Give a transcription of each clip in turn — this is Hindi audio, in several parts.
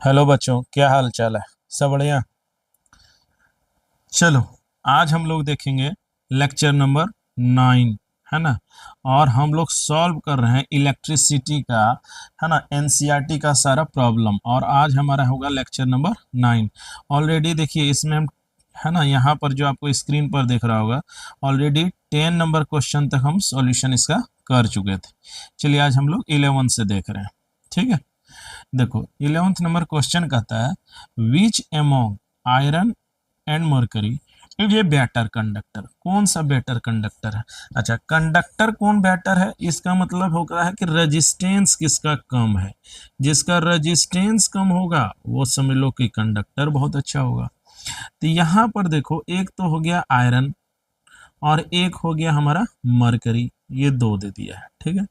हेलो बच्चों, क्या हाल चाल है। सब बढ़िया। चलो, आज हम लोग देखेंगे लेक्चर नंबर 9, है ना। और हम लोग सॉल्व कर रहे हैं इलेक्ट्रिसिटी का, है ना, एनसीईआरटी का सारा प्रॉब्लम। और आज हमारा होगा लेक्चर नंबर 9। ऑलरेडी देखिए इसमें हम, है ना, यहाँ पर जो आपको स्क्रीन पर दिख रहा होगा, ऑलरेडी 10 नंबर क्वेश्चन तक हम सॉल्यूशन इसका कर चुके थे। चलिए आज हम लोग 11 से देख रहे हैं। ठीक है, देखो 11th नंबर क्वेश्चन कहता है विच among iron and mercury is a better conductor. कौन सा बेटर कंडक्टर है। अच्छा, कंडक्टर कौन बेटर है, इसका मतलब होगा है कि रेजिस्टेंस किसका कम है। जिसका रेजिस्टेंस कम होगा वो समझ लो कि कंडक्टर बहुत अच्छा होगा। तो यहाँ पर देखो, एक तो हो गया आयरन और एक हो गया हमारा मरकरी, ये दो दे दिया है। ठीक है,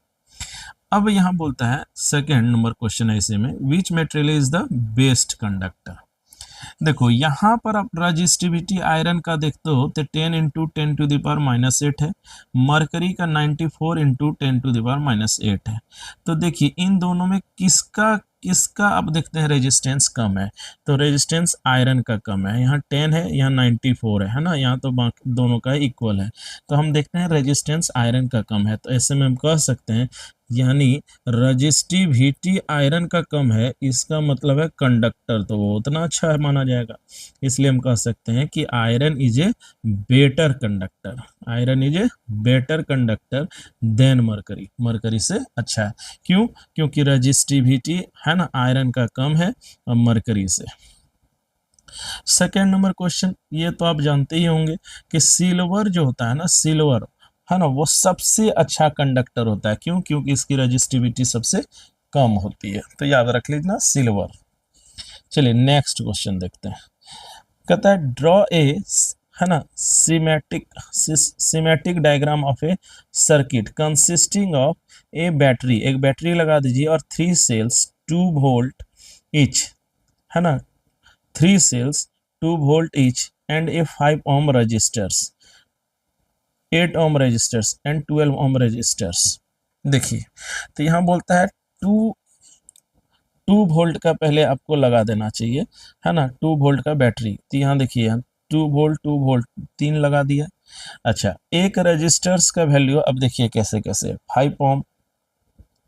अब यहाँ बोलता है सेकेंड नंबर क्वेश्चन है इसी में, which material is the best conductor. देखो यहाँ पर आप रजिस्टिविटी आयरन का देखते हो तो 10 इंटू 10⁻⁻8 है। मरकरी का 94 इंटू 10⁻⁻8 है। तो देखिए इन दोनों में किसका किसका अब देखते हैं रेजिस्टेंस कम है। तो रेजिस्टेंस आयरन का कम है, यहाँ 10 है, यहाँ 94 है ना, यहाँ तो बाकी दोनों का इक्वल है। तो हम देखते हैं रेजिस्टेंस आयरन का कम है, तो ऐसे में हम कह सकते हैं यानी रजिस्टिविटी आयरन का कम है, इसका मतलब है कंडक्टर तो वो उतना अच्छा है माना जाएगा। इसलिए हम कह सकते हैं कि iron is a better conductor. Iron is a better conductor than mercury, mercury से अच्छा है। क्यों? क्योंकि रजिस्टिविटी है ना आयरन का कम है मरकरी से। सेकेंड नंबर क्वेश्चन, ये तो आप जानते ही होंगे कि सिल्वर जो होता है ना, सिल्वर है ना, वो सबसे अच्छा कंडक्टर होता है। क्यों? क्योंकि इसकी रजिस्टिविटी सबसे कम होती है। तो याद रख लीजिए सिल्वर। चलिए नेक्स्ट क्वेश्चन देखते हैं। कहता है ड्रॉ ए, है ना, schematic diagram of A circuit consisting of A battery. एक बैटरी लगा दीजिए और 3 सेल्स 2 वोल्ट ईच, है ना, 3 cells 2 volt each and a 5 ohm resistors, 8 ohm resistors and 12 ohm resistors. देखिए तो यहाँ बोलता है 2 वोल्ट का पहले आपको लगा देना चाहिए, है ना, 2 वोल्ट का बैटरी। तो यहाँ देखिए यहाँ 2 वोल्ट 3 लगा दिया। अच्छा, एक रजिस्टर्स का वैल्यू अब देखिए कैसे कैसे, 5 ओम,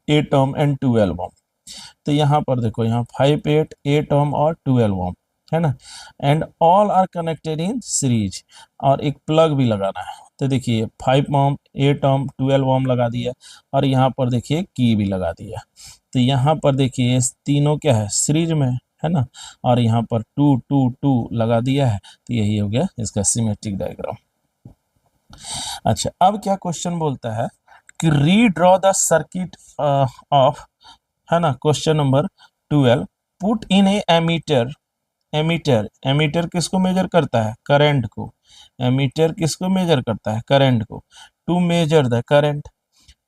8 ओम एंड 12 ओम। तो यहाँ पर देखो, यहाँ 5 8 ओम और 12 ओम, है ना, and all are connected in series. और एक प्लग भी लगाना है। तो देखिए 5 ओम 8 ओम 12 ओम लगा दिया और यहाँ पर देखिए की भी लगा दिया। तो यहाँ पर देखिए तीनों क्या है, सीरीज में है ना, और यहाँ पर 2 2 2 लगा दिया है। तो यही हो गया इसका सिमेट्रिक डायग्राम। अच्छा, अब क्या क्वेश्चन बोलता है कि रीड्रॉ द सर्किट ऑफ, है ना, question number 12, put in a ammeter. Ammeter, ammeter किसको मेजर करता है, करंट को। एमीटर किसको मेजर करता है, करंट को। To measure the current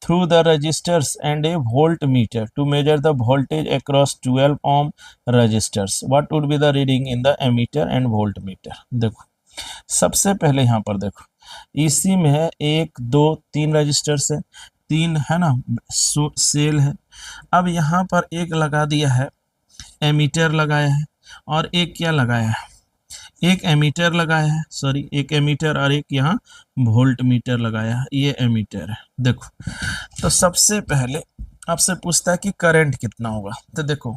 through the resistors and a voltmeter to measure the voltage across 12 ohm resistors, what would be the reading in the ammeter and voltmeter. देखो सबसे पहले यहाँ पर देखो, इसी में है 1 2 3 रजिस्टर्स है, 3 है ना सेल है। अब यहाँ पर एक लगा दिया है, एमीटर लगाया है, और एक क्या लगाया है, एक एमीटर लगाया है, सॉरी एक एमीटर और एक यहाँ वोल्ट मीटर लगाया है। ये एमीटर है। देखो तो सबसे पहले आपसे पूछता है कि करंट कितना होगा। तो देखो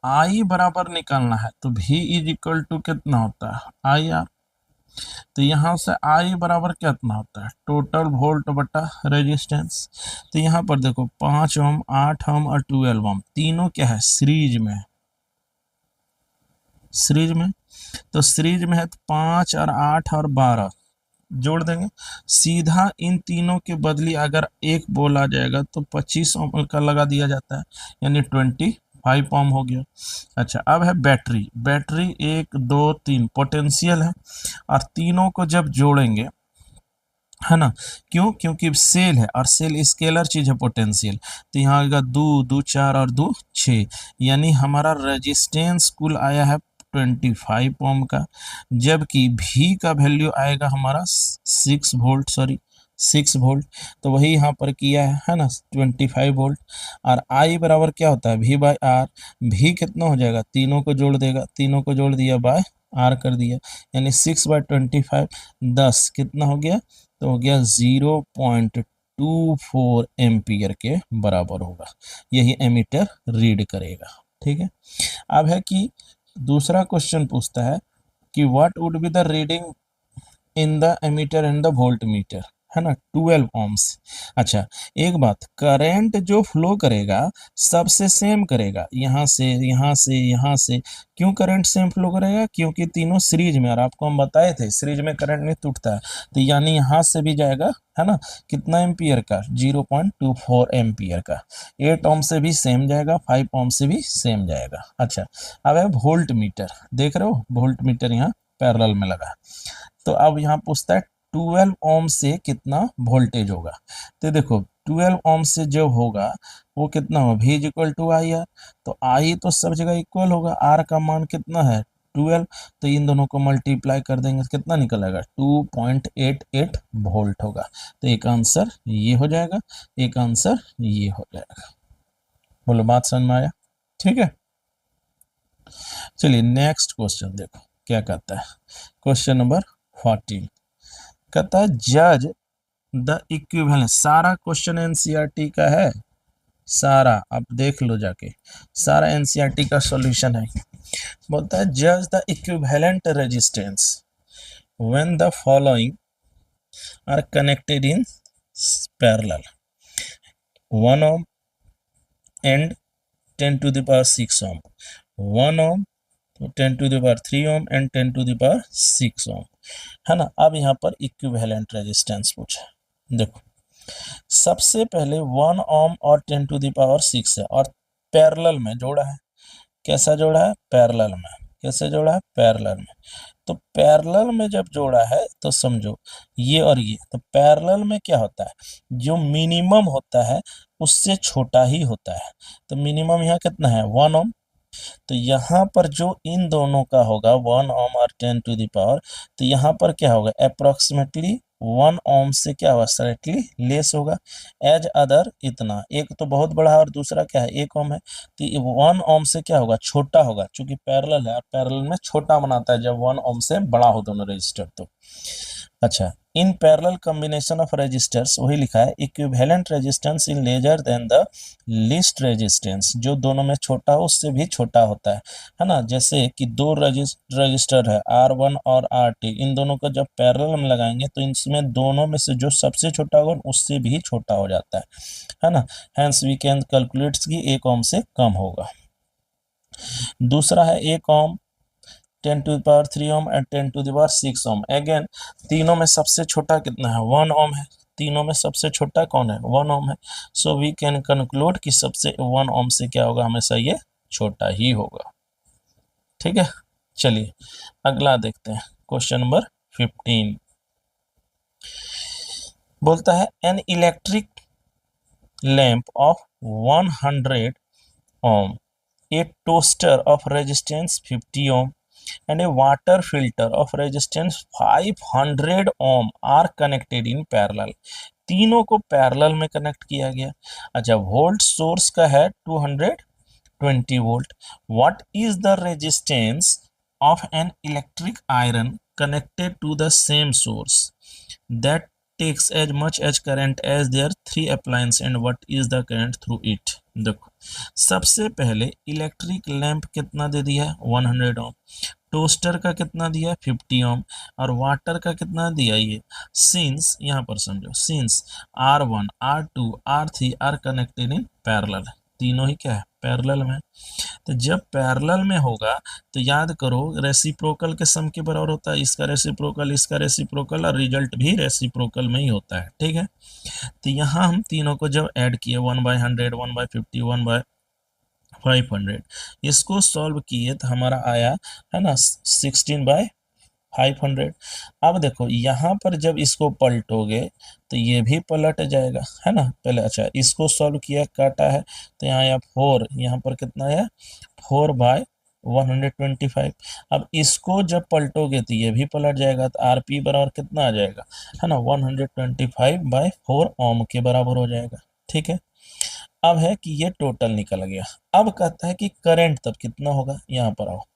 आई बराबर निकालना है, तो V इज इक्वल टू कितना होता है, आई आर। तो यहाँ से आई बराबर कितना होता है, टोटल वोल्ट बटा रेजिस्टेंस। तो यहाँ पर देखो 5 ओम 8 ओम और 12 ओम तीनों क्या है, सीरीज में है। सीरीज में, तो सीरीज में है तो 5 और 8 और 12 जोड़ देंगे सीधा। इन तीनों के बदली अगर एक बोला जाएगा तो 25 ओम का लगा दिया जाता है, यानी 25 ओम हो गया। अच्छा, अब है बैटरी। बैटरी 1 2 3 पोटेंशियल है, और तीनों को जब जोड़ेंगे, है ना, क्यों? क्योंकि सेल है और सेल स्केलर चीज है पोटेंशियल। तो यहाँ आएगा 2 2 4 और 2 6, यानी हमारा रेजिस्टेंस कुल आया है 25 ओम का, जबकि V का वैल्यू आएगा हमारा 6 वोल्ट, सॉरी 6 वोल्ट, तो वही यहाँ पर किया है ना 25 वोल्ट। और आई बराबर क्या होता है V बाय आर, भी कितना हो जाएगा, तीनों को जोड़ देगा, तीनों को जोड़ दिया बाय आर कर दिया, यानी 6/25 10 कितना हो गया, तो हो गया 0.24 एम्पियर के बराबर होगा, यही एमीटर रीड करेगा। ठीक है, अब है कि दूसरा क्वेश्चन पूछता है कि what would be the reading in the ammeter and the voltmeter, है ना 12 ohms। अच्छा, एक बात, करंट जो फ्लो करेगा सबसे सेम करेगा, यहाँ से यहाँ से यहाँ से। क्यों करंट सेम फ्लो करेगा, क्योंकि तीनों सीरीज में, और आपको हम बताए थे सीरीज में करंट नहीं टूटता है, तो यानी यहाँ से भी जाएगा, है ना, कितना एम्पियर का, 0.24 एम्पियर का। 8 ohm से भी सेम जाएगा, 5 ohm से भी सेम जाएगा। अच्छा, अब है वोल्ट मीटर, देख रहे हो वोल्ट मीटर यहाँ पैरेलल में लगा, तो अब यहाँ पूछता है 12 ओम से कितना वोल्टेज होगा। तो देखो 12 ओम से जो होगा वो कितना होगा, V equal to I R, तो आई तो सब जगह इक्वल होगा, आर का मान कितना है 12, तो इन दोनों को मल्टीप्लाई कर देंगे तो कितना निकलेगा 2.88 वोल्ट होगा। तो एक आंसर ये हो जाएगा, एक आंसर ये हो जाएगा। बोलो बात समझ में आया? ठीक है, चलिए नेक्स्ट क्वेश्चन देखो क्या कहता है। क्वेश्चन नंबर 14 कहता है जज द इक्विवेलेंस, सारा क्वेश्चन एनसीईआरटी का है, सारा आप देख लो जाके, सारा एनसीईआरटी का सॉल्यूशन है। बोलता है जज the equivalent resistance when the following are connected in parallel, 1 ohm and 10 to the power 6 ohm, 1 ohm, 10 to the power 3 ohm and 10 to the power 6 ohm, है ना। अब यहाँ पर इक्विवेलेंट रेजिस्टेंस पूछा, देखो सबसे पहले 1 ohm और 10 to the power 6 है, और पैरेलल में जोड़ा है। कैसा जोड़ा है, पैरेलल में। कैसे जोड़ा है, पैरेलल में। तो पैरेलल में जब जोड़ा है तो समझो ये और ये, तो पैरेलल में क्या होता है, जो मिनिमम होता है उससे छोटा ही होता है। तो मिनिमम यहाँ कितना है 1 ohm, तो यहाँ पर जो इन दोनों का होगा 1 ohm और 10 to the power, तो यहाँ पर क्या होगा अप्रोक्सीमेटली 1 ohm से क्या होगा स्लाइटली लेस होगा। एज अदर इतना, एक तो बहुत बड़ा है और दूसरा क्या है 1 ohm है, तो 1 ohm से क्या होगा छोटा होगा, चूंकि पैरेलल है और पैरेलल में छोटा बनाता है जब 1 ohm से बड़ा हो दोनों रजिस्टर। तो अच्छा, in parallel combination of resistors, वही लिखा है equivalent resistance in larger than the least resistance, जो दोनों में छोटा हो उससे भी छोटा होता है ना। जैसे कि दो रजिस्टर है R1 और RT, इन दोनों को जब पैरेलल में लगाएंगे तो इनमें दोनों में से जो सबसे छोटा होगा उससे भी छोटा हो जाता है ना। हेंस वी कैन कैलकुलेट कि 1 ohm से कम होगा। दूसरा है 1 ohm, 10 to the power 3 ohm and 10 to the power 6 ohm। Again तीनों में सबसे छोटा कितना है 1 ohm है, तीनों में सबसे छोटा कौन है 1 ohm है। सो वी कैन कंक्लूड कि सबसे 1 ohm से क्या होगा, हमेशा ये छोटा ही होगा। ठीक है, चलिए अगला देखते हैं क्वेश्चन नंबर 15। बोलता है an electric lamp of 100 ohm, a toaster of resistance 50 ohm and a water filter of resistance 500 ohm are connected in parallel। तीनों को पैरेलल में कनेक्ट किया गया। अच्छा, वोल्ट सोर्स का है 220 volt. What is the resistance of an electric iron connected to the same source that takes as much as current as their 3 appliance and what is the current through it। देखो सबसे पहले इलेक्ट्रिक लैंप कितना दे दिया है 100 ohm, टोस्टर का कितना दिया 50 ohm, और वाटर का कितना दिया ये। सिंस यहाँ पर समझो, since R1 R2 R3 are connected in parallel, तीनों ही क्या है पैरेलल में। तो जब पैरेलल में होगा तो याद करो रेसिप्रोकल के सम के बराबर होता है, इसका रेसिप्रोकल इसका रेसिप्रोकल, और रिजल्ट भी रेसिप्रोकल में ही होता है। ठीक है, तो यहाँ हम तीनों को जब ऐड किए 1/100 1/50 1/500, इसको सॉल्व किए तो हमारा आया है ना 16/500। अब देखो यहाँ पर जब इसको पलटोगे तो ये भी पलट जाएगा, है ना। पहले अच्छा इसको सॉल्व किया, काटा है तो यहाँ आया 4, यहाँ पर कितना है 4/100, 125। अब इसको जब पलटोगे तो ये भी पलट जाएगा, तो आर पी बराबर कितना आ जाएगा, है ना, 125/4 ओम के बराबर हो जाएगा। ठीक है, अब है कि ये टोटल निकल गया। अब कहता है कि करंट तब कितना होगा, यहाँ पर आओ,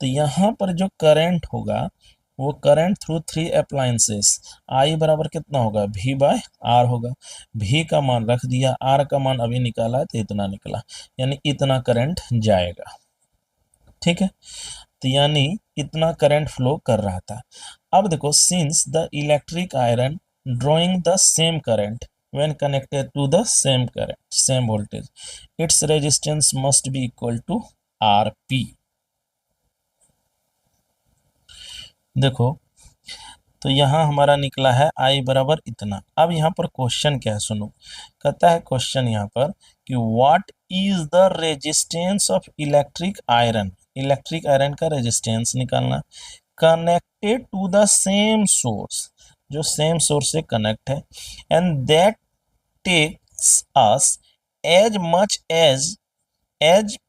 तो यहाँ पर जो करंट होगा वो करंट थ्रू 3 अप्लायंसेस, आई बराबर कितना होगा, V बाय आर होगा। V का मान रख दिया, R का मान अभी निकाला है तो इतना निकला, यानी इतना करंट जाएगा। ठीक है, तो यानी इतना करंट फ्लो कर रहा था। अब देखो, since the electric iron drawing the same current when connected to the same current, same voltage, its resistance must be equal to Rp। देखो, तो यहाँ हमारा निकला है I बराबर इतना। अब यहाँ पर क्वेश्चन क्या है, सुनो, कहता है क्वेश्चन यहाँ पर कि what is the resistance of electric iron, electric iron का रेजिस्टेंस निकालना, connected to the same source, जो सेम सोर्स से कनेक्ट है, and that takes as as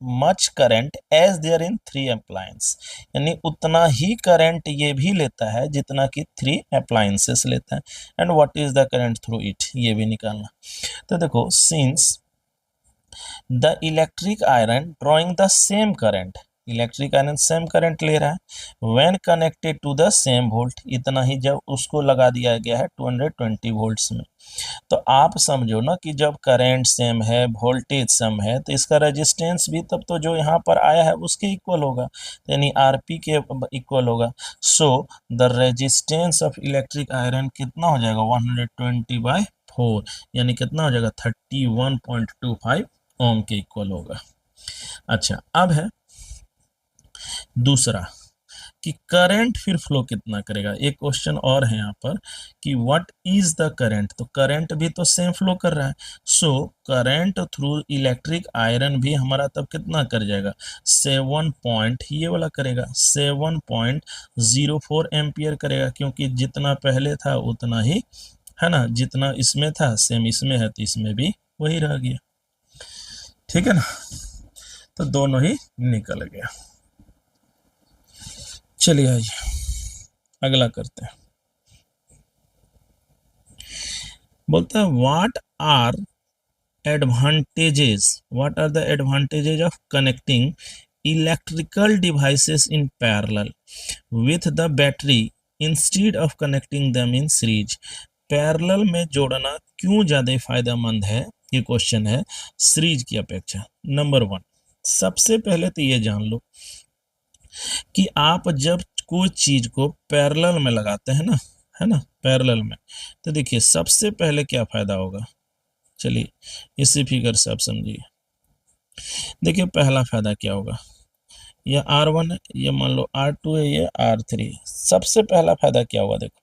much current as there in 3 appliance, यानी उतना ही करंट ये भी लेता है जितना कि 3 अप्लायंसेस लेता है। And what is the current through it, ये भी निकालना। तो देखो, since the electric iron drawing the same current, electric iron same current ले रहा है, when connected to the same volt, इतना ही जब उसको लगा दिया गया है 220 वोल्ट्स में, तो आप समझो ना कि जब करंट सेम है, वोल्टेज सेम है, तो इसका रेजिस्टेंस भी तब तो जो यहाँ पर आया है उसके इक्वल होगा, यानी आरपी के इक्वल होगा। So the resistance of electric iron कितना हो जाएगा, 120/4, यानी कितना हो जाएगा, 31.25 ओम के इक्वल होगा। अच्छा, अब है दूसरा कि करंट फिर फ्लो कितना करेगा। एक क्वेश्चन और है यहाँ पर कि व्हाट इज द करंट, तो करंट भी तो सेम फ्लो कर रहा है। So current through electric iron भी हमारा तब कितना कर जाएगा, 7 पॉइंट, ये वाला करेगा 7.04 एम्पियर करेगा, क्योंकि जितना पहले था उतना ही, है ना, जितना इसमें था सेम इसमें है, तो इसमें भी वही रह गया। ठीक है ना, तो दोनों ही निकल गया। चलिए आइए अगला करते हैं। बोलता है what are the advantages of connecting electrical devices in parallel with the battery instead of connecting them in series. Parallel में जोड़ना क्यों ज्यादा फायदेमंद है, ये क्वेश्चन है, सीरीज की अपेक्षा। नंबर 1, सबसे पहले तो ये जान लो कि आप जब कोई चीज को पैरेलल में लगाते हैं ना, है ना, पैरेलल में, तो देखिए सबसे पहले क्या फायदा होगा, चलिए इसी फिगर से आप समझिए। देखिए पहला फायदा क्या होगा, ये R1 है, ये मान लो R2 है, ये R3। सबसे पहला फायदा क्या होगा, देखो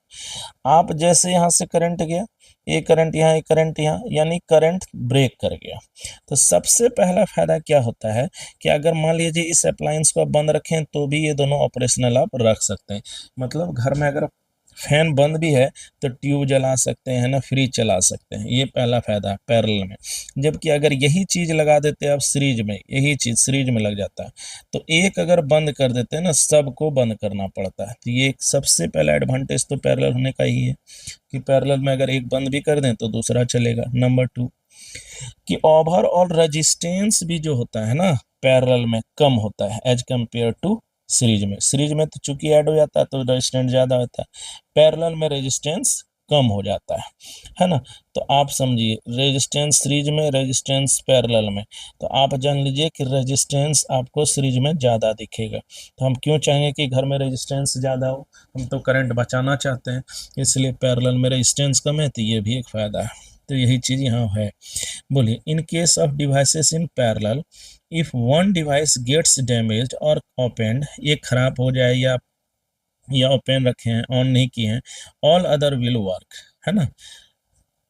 आप जैसे यहाँ से करंट गया, ये करंट यहाँ, ये करंट यहाँ, यानी करंट ब्रेक कर गया। तो सबसे पहला फायदा क्या होता है कि अगर मान लीजिए इस अप्लायंस को आप बंद रखें तो भी ये दोनों ऑपरेशनल आप रख सकते हैं। मतलब घर में अगर फैन बंद भी है तो ट्यूब जला सकते हैं ना, फ्रिज चला सकते हैं, ये पहला फायदा है पैरेलल में। जबकि अगर यही चीज लगा देते हैं आप सीरीज में, यही चीज सीरीज में लग जाता है, तो एक अगर बंद कर देते हैं ना, सबको बंद करना पड़ता है। तो ये एक सबसे पहला एडवांटेज तो पैरेलल होने का ही है कि पैरेलल में अगर एक बंद भी कर दें तो दूसरा चलेगा। नंबर 2 कि ओवरऑल रेजिस्टेंस भी जो होता है ना पैरेलल में कम होता है एज कम्पेयर टू सीरीज में। सीरीज में तो चूंकि ऐड हो जाता है तो रेजिस्टेंस ज्यादा होता है, पैरेलल में रेजिस्टेंस कम हो जाता है ना। तो आप समझिए, रेजिस्टेंस सीरीज में, रेजिस्टेंस पैरेलल में, तो आप जान लीजिए कि रेजिस्टेंस आपको सीरीज में ज़्यादा दिखेगा। तो हम क्यों चाहेंगे कि घर में रेजिस्टेंस ज़्यादा हो, हम तो करंट बचाना चाहते हैं, इसलिए पैरेलल में रेजिस्टेंस कम है, तो ये भी एक फ़ायदा है। तो यही चीज़ यहाँ है। बोलिए, in case of devices in parallel if one device gets damaged और ओपनड, ये खराब हो जाए या ओपन रखे हैं, ऑन नहीं किए हैं, ऑल अदर विल वर्क, है ना,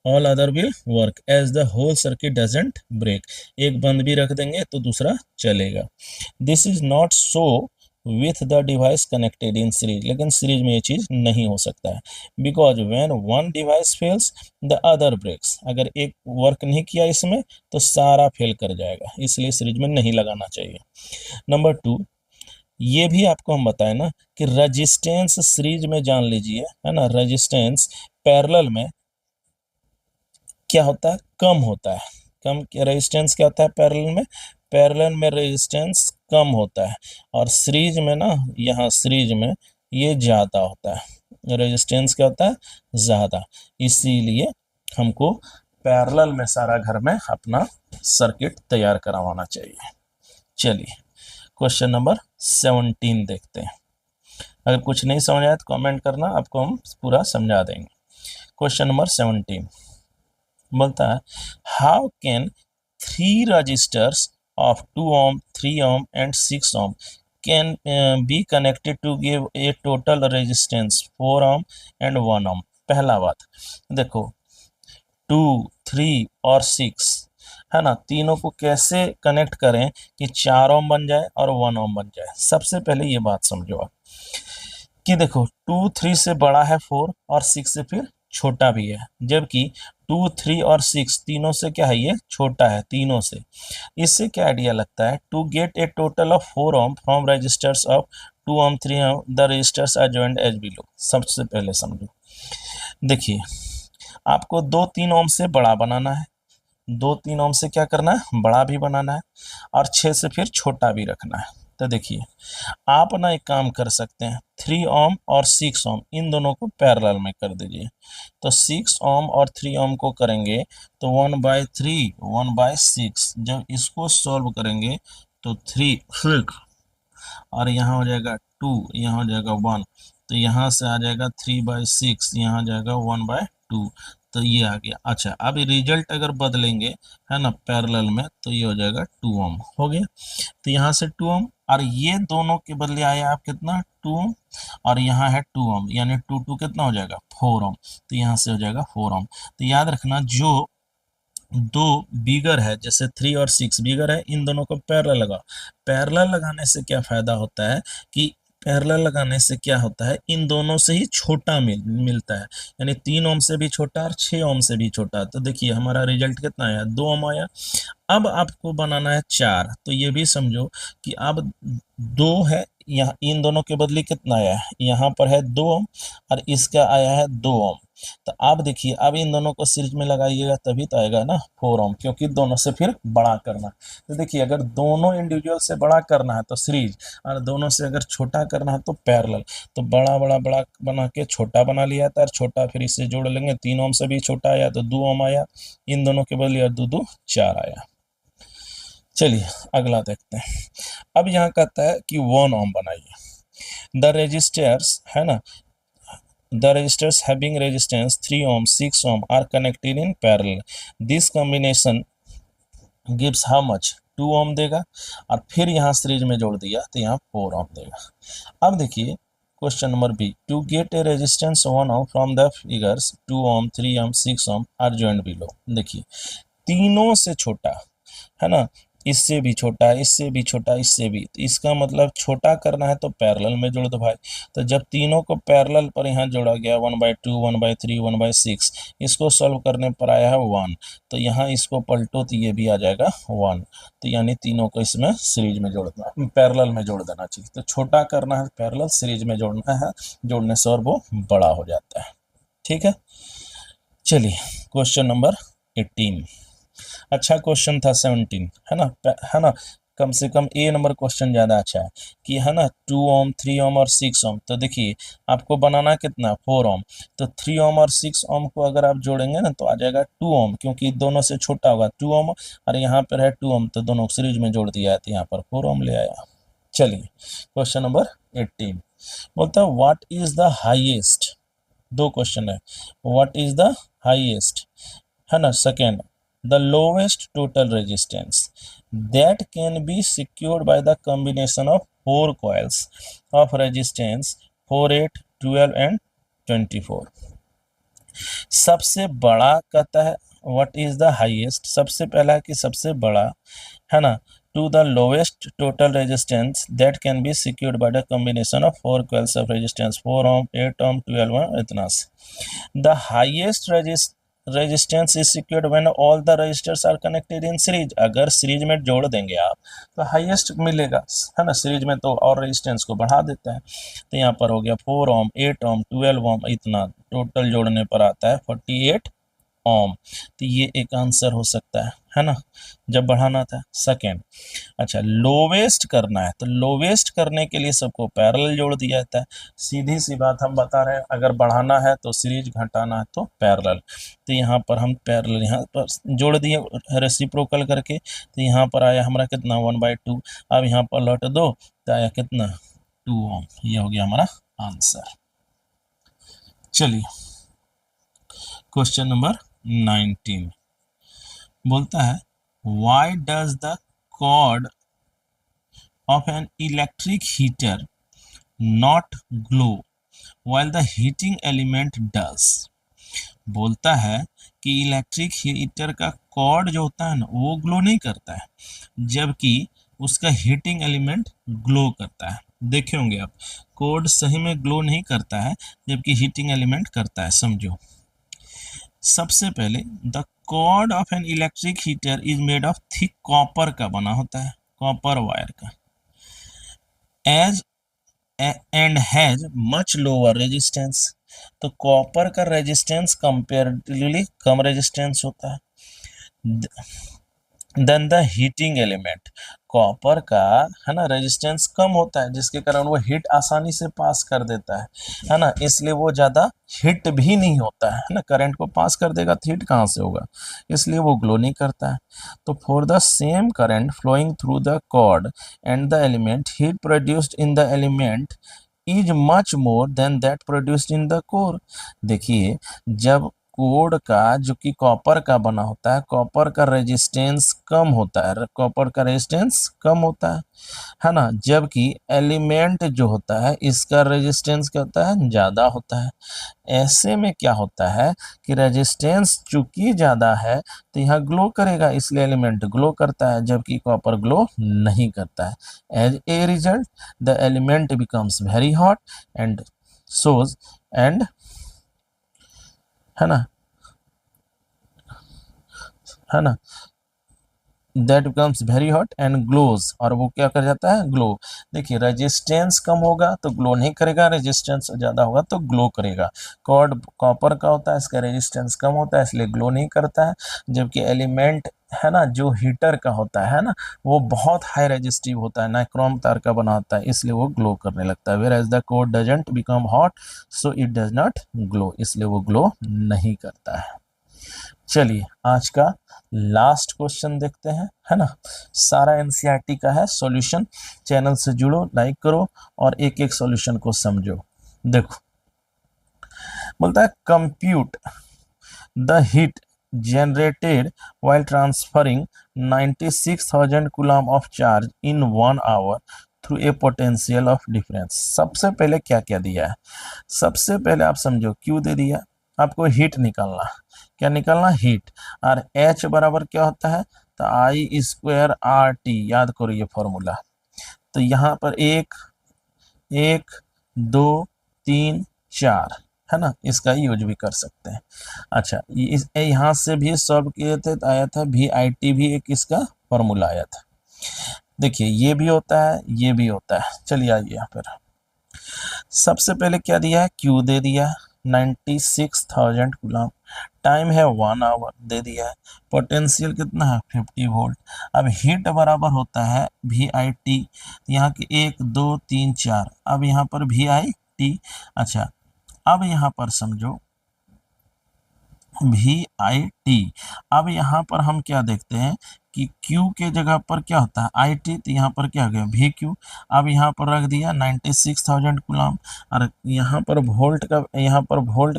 all other will work as the whole circuit doesn't break. एक बंद भी रख देंगे तो दूसरा चलेगा। This is not so with the device connected in series, लेकिन सीरीज में ये चीज नहीं हो सकता है, because when one device fails the other breaks. अगर एक वर्क नहीं किया इसमें तो सारा फेल कर जाएगा, इसलिए सीरीज में नहीं लगाना चाहिए। नंबर 2 ये भी आपको हम बताएं ना कि रेजिस्टेंस सीरीज में जान लीजिए, है ना, रेजिस्टेंस पैरेलल में क्या होता है, कम होता है। कम रेजिस्टेंस क्या होता है पैरेलल में, पैरेलल में रेजिस्टेंस कम होता है, और सीरीज में ना, यहाँ सीरीज में ये ज़्यादा होता है, रेजिस्टेंस क्या होता है, ज़्यादा। इसीलिए हमको पैरेलल में सारा घर में अपना सर्किट तैयार करवाना चाहिए। चलिए क्वेश्चन नंबर 17 देखते हैं। अगर कुछ नहीं समझ आया तो कमेंट करना, आपको हम पूरा समझा देंगे। क्वेश्चन नंबर 17 बोलता है, how can 3 resistors of 2 ohm, 3 ohm and 6 ohm can be connected to give a total resistance 4 ohm and 1 ohm। पहला बात देखो, 2, 3 और 6, है ना, तीनों को कैसे कनेक्ट करें कि 4 ohm बन जाए और 1 ohm बन जाए। सबसे पहले ये बात समझो आप कि देखो 2 3 से बड़ा है 4 और 6 से फिर छोटा भी है, जबकि 2 3 और 6 तीनों से क्या है, ये छोटा है तीनों से। इससे क्या आइडिया लगता है, to get a total of 4 ohm from resistors of 2 ohm 3 ohm the resistors are joined as below. सबसे पहले समझो, देखिए आपको 2 3 ohm से बड़ा बनाना है, 2 3 ohm से क्या करना है, बड़ा भी बनाना है, और 6 से फिर छोटा भी रखना है। तो देखिए आप ना एक काम कर सकते हैं, 3 ohm और 6 ohm इन दोनों को पैरेलल में कर दीजिए। तो 6 ohm और 3 ohm को करेंगे तो 1/3 1/6, जब इसको सॉल्व करेंगे तो 6 और यहाँ हो जाएगा 2, यहाँ हो जाएगा 1, तो यहाँ से आ जाएगा 3/6, यहाँ जाएगा 1/2, तो ये आ गया। अच्छा अब रिजल्ट अगर बदलेंगे, है ना, पैरेलल में, तो ये हो जाएगा 2 ohm हो गया। तो यहाँ से 2 ohm, और ये दोनों के बदले आया आप कितना, 2 ohm, और यहाँ है 2 ohm, यानी 2 2 कितना हो जाएगा, 4 ohm, तो यहाँ से हो जाएगा 4 ohm। तो याद रखना, जो दो बिगर है, जैसे 3 और 6 बिगर है, इन दोनों को पैरेलल लगाओ। पैरेलल लगाने से क्या फायदा होता है कि पैरेलल लगाने से क्या होता है, इन दोनों से ही छोटा मिलता है, यानी 3 ओम से भी छोटा और 6 ओम से भी छोटा। तो देखिए हमारा रिजल्ट कितना आया, 2 ओम आया। अब आपको बनाना है 4, तो ये भी समझो कि अब 2 है, यहाँ इन दोनों के बदले कितना आया है, यहाँ पर है 2 ओम और इसका आया है 2 ओम। तो आप देखिए अब इन दोनों को सीरीज में लगाइएगा तभी तो आएगा ना 4 ओम, क्योंकि दोनों से फिर बड़ा करना। तो देखिए अगर दोनों इंडिविजुअल से बड़ा करना है तो सीरीज, और दोनों से अगर छोटा करना है तो पैरेलल। तो बड़ा बड़ा बड़ा बना के छोटा बना लिया था, और छोटा फिर इससे जोड़ लेंगे, 3 ओम से भी छोटा आया तो 2 ओम आया, इन दोनों के बदले और 2 2 4 आया। चलिए अगला देखते हैं। अब यहाँ कहता है कि 1 ओम बनाइए। द रेजिस्टर्स, है ना, the resistors having resistance 3 ohm 6 ohm are connected in parallel. This combination gives how much, 2 ohm देगा, और फिर यहाँ सीरीज में जोड़ दिया तो यहाँ 4 ohm देगा। अब देखिए question number B, to get a resistance 1 ohm from the figures 2 ohm 3 ohm 6 ohm are joined below. देखिए तीनों से छोटा, है ना, इससे भी छोटा, इससे भी छोटा, इससे भी, तो इसका मतलब छोटा करना है तो पैरेलल में जोड़ दो भाई। तो जब तीनों को पैरेलल पर यहाँ जोड़ा गया 1/2 1/3 1/6, इसको सॉल्व करने पर आया है 1, तो यहाँ इसको पलटो तो ये भी आ जाएगा 1। तो यानी तीनों को इसमें सीरीज में जोड़ना, पैरेलल में जोड़ देना चाहिए। तो छोटा करना है पैरेलल, सीरीज में जोड़ना है, जोड़ने से और वो बड़ा हो जाता है। ठीक है, चलिए क्वेश्चन नंबर 18। अच्छा क्वेश्चन था 17, है ना, है ना, कम से कम ए नंबर क्वेश्चन ज़्यादा अच्छा है कि, है ना, 2 ओम 3 ओम और 6 ओम। तो देखिए आपको बनाना कितना, 4 ओम। तो 3 ओम और 6 ओम को अगर आप जोड़ेंगे ना तो आ जाएगा 2 ओम, क्योंकि दोनों से छोटा होगा 2 ओम, और यहाँ पर है 2 ओम, तो दोनों सीरीज में जोड़ दिया है तो यहाँ पर 4 ओम ले आया। चलिए क्वेश्चन नंबर 18 बोलता है व्हाट इज द हाईएस्ट, दो क्वेश्चन है, व्हाट इज द हाईएस्ट, है ना, second the lowest total resistance that can be secured by the combination of 4 coils of resistance 4 8 12 and 24। सबसे बड़ा कहता है व्हाट इज द हाईएस्ट, सबसे पहला कि सबसे बड़ा, है ना, to the lowest total resistance that can be secured by the combination of 4 coils of resistance 4 ohm 8 ohm 12 ohm, इतना से। The highest resistance is secured when all the resistors are connected in series. अगर सीरीज में जोड़ देंगे आप तो हाईएस्ट मिलेगा, है ना। सीरीज में तो और रेजिस्टेंस को बढ़ा देता है। तो यहाँ पर हो गया 4 ओम, 8 ओम, 12 ओम, इतना टोटल जोड़ने पर आता है 48 ओम। तो ये एक आंसर हो सकता है ना, जब बढ़ाना था। सेकेंड, अच्छा लोवेस्ट करना है तो लोवेस्ट करने के लिए सबको पैरेलल जोड़ दिया जाता है। सीधी सी बात हम बता रहे हैं, अगर बढ़ाना है तो सीरीज, घटाना है तो पैरेलल। तो यहाँ पर हम पैरेलल यहाँ पर जोड़ दिए रेसिप्रोकल करके। तो यहाँ पर आया हमारा कितना 1/2। अब यहाँ पर लौट दो तो आया कितना 2 ओम। ये हो गया हमारा आंसर। चलिए क्वेश्चन नंबर 19 बोलता है why does the cord of an electric heater not glow while the heating element does। बोलता है कि इलेक्ट्रिक हीटर का कॉर्ड जो होता है ना वो ग्लो नहीं करता है, जबकि उसका हीटिंग एलिमेंट ग्लो करता है। देखे होंगे आप, कॉर्ड सही में ग्लो नहीं करता है जबकि हीटिंग एलिमेंट करता है। समझो, सबसे पहले the cord of an electric heater is made of thick copper का बना होता है, कॉपर वायर का। As and has much lower resistance. तो कॉपर का रेजिस्टेंस कंपेरेटिवली कम रेजिस्टेंस होता है then the heating element. Copper का, है ना, रेजिस्टेंस कम होता है जिसके कारण वो हीट आसानी से पास कर देता है ना, इसलिए वो ज़्यादा हीट भी नहीं होता है ना। करंट को पास कर देगा तो हीट कहाँ से होगा, इसलिए वो ग्लो नहीं करता है। तो for the same current flowing through the cord and the element, heat produced in the element is much more than that produced in the cord. देखिए, जब कोड का जो कि कॉपर का बना होता है, कॉपर का रेजिस्टेंस कम होता है, कॉपर का रेजिस्टेंस कम होता है ना, जबकि एलिमेंट जो होता है इसका रेजिस्टेंस क्या होता है, ज़्यादा होता है। ऐसे में क्या होता है कि रेजिस्टेंस चूंकि ज़्यादा है तो यहाँ ग्लो करेगा, इसलिए एलिमेंट ग्लो करता है, जबकि कॉपर ग्लो नहीं करता है। As a result the element becomes very hot and सोज एंड, है ना, that becomes very hot and glows, और वो क्या कर जाता है, ग्लो। देखिए, रेजिस्टेंस कम होगा तो ग्लो नहीं करेगा, रेजिस्टेंस ज़्यादा होगा तो ग्लो करेगा। कॉर्ड कॉपर का होता है, इसका रेजिस्टेंस कम होता है इसलिए ग्लो नहीं करता है, जबकि एलिमेंट, है ना, जो हीटर का होता है ना, वो बहुत हाई रेजिस्टिव होता है, नाइक्रोम तार का बना होता है, इसलिए वो ग्लो करने लगता है। Whereas the cord doesn't become hot so it does not glow, इसलिए वो ग्लो नहीं करता है। चलिए आज का लास्ट क्वेश्चन देखते हैं, है ना। सारा एनसीईआरटी का है सॉल्यूशन। चैनल से जुड़ो, लाइक करो और एक एक सॉल्यूशन को समझो। देखो, बोलता है compute the heat generated while transferring 96,000 coulomb of charge in 1 hour through a potential of difference। सबसे पहले क्या क्या दिया है, सबसे पहले आप समझो, क्यू दे दिया, आपको हीट निकालना, क्या निकालना, हीट। और एच बराबर क्या होता है, तो आई स्क्वायर आर टी, याद करो ये फॉर्मूला। तो यहाँ पर 1 1 2 3 4, है ना, इसका यूज भी कर सकते हैं। अच्छा, यहाँ से भी सॉल्व किए थे तो आया था VIT भी एक इसका फॉर्मूला आया था। देखिए, ये भी होता है, ये भी होता है। चलिए आइए यहाँ पर, सबसे पहले क्या दिया है, क्यू दे दिया 96,000 कूलम, टाइम है 1 आवर दे दिया है, पोटेंशियल कितना है 50 वोल्ट। अब हीट बराबर होता है VIT, यहाँ के 1 2 3 4, अब यहाँ पर VIT। अच्छा, अब यहाँ पर समझो VIT, अब यहाँ पर हम क्या देखते हैं कि Q के जगह पर क्या होता है IT, तो यहाँ पर क्या हो गया VQ। अब यहाँ पर रख दिया 96,000 कूलम, और यहाँ पर वोल्ट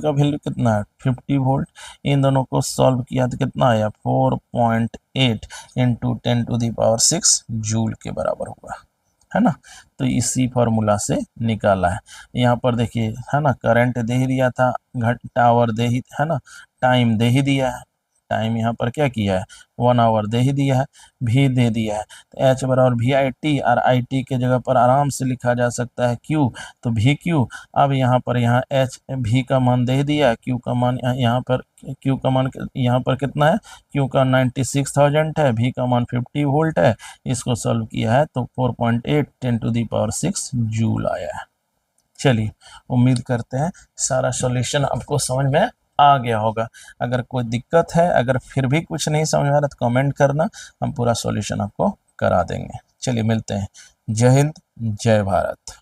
का वैल्यू कितना है 50 वोल्ट। इन दोनों को सॉल्व किया तो कितना आया 4.8 इंटू 10⁶ जूल के बराबर हुआ, है ना। तो इसी फॉर्मूला से निकाला है। यहाँ पर देखिए, है ना, करंट दे ही दिया था, घंटा आवर दे ही, है ना, टाइम दे ही दिया है, टाइम यहाँ पर क्या किया है 1 आवर दे ही दिया है, भी दे दिया है। तो एच बराबर वी आई टी, और आई टी के जगह पर आराम से लिखा जा सकता है क्यू, तो भी क्यू। अब यहाँ पर यहाँ एच भी का मान दे दिया, क्यू का मान यहाँ पर क्यू का मान यहाँ पर कितना है, क्यू का 96,000 है, भी का मान 50 वोल्ट है। इसको सॉल्व किया है तो 4.8 10⁶ जूल आया है। चलिए उम्मीद करते हैं सारा सॉल्यूशन आपको समझ में आ गया होगा। अगर कोई दिक्कत है, अगर फिर भी कुछ नहीं समझ में आ रहा तो कमेंट करना, हम पूरा सॉल्यूशन आपको करा देंगे। चलिए मिलते हैं। जय हिंद, जय भारत।